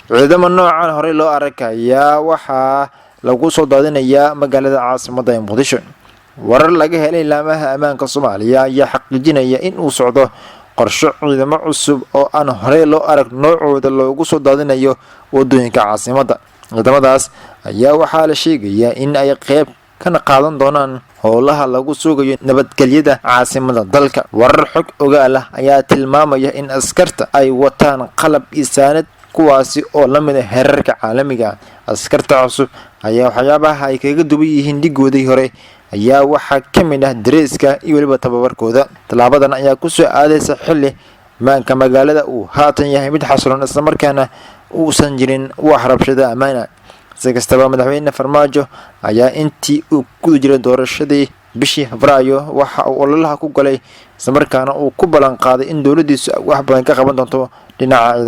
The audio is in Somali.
ciidamo noocan hore loo arkayaa waxaa lagu soo daadinayaa magaalada caasimadda ee Muqdisho. warar laga helay laamaha ammaanka Soomaaliya ayaa xaqiijinaya in uu socdo qorshe ciidamo cusub oo aan hore loo arag noocooda loogu soo daadinayo wadooyinka caasimadda. ciidamadaas ayaa waxaa la sheegayaa in ay qayb ka qaadan doonaan howlaha lagu sugayo nabadgelyada caasimadda dalka. warar xog ogaal ah ayaa tilmaamaya in askarta ay wataan qalab isaanad kuwaasi oo la mid ah heerarka caalamiga. askarta cusub ayaa waxyaabaha ay kaga duwan yihiin dhigoodii hore ayaa waxaa ka mid ah dareeska iyo weliba tababarkooda. talaabadan ayaa ku soo aadaysa xilli maanka magaalada uu haatan yahay mid xasiloon isla markaana uusan jirin wax rabshado ammaan ah. si kastaba madaxweyne Farmaajo ayaa intii uu ku jiray doorashadii bishii Febraayo waxa uu ololaha ku galay isla markaana uu ku ballan qaaday in dawladdiisu wax badan ka qaban doonto dhinaca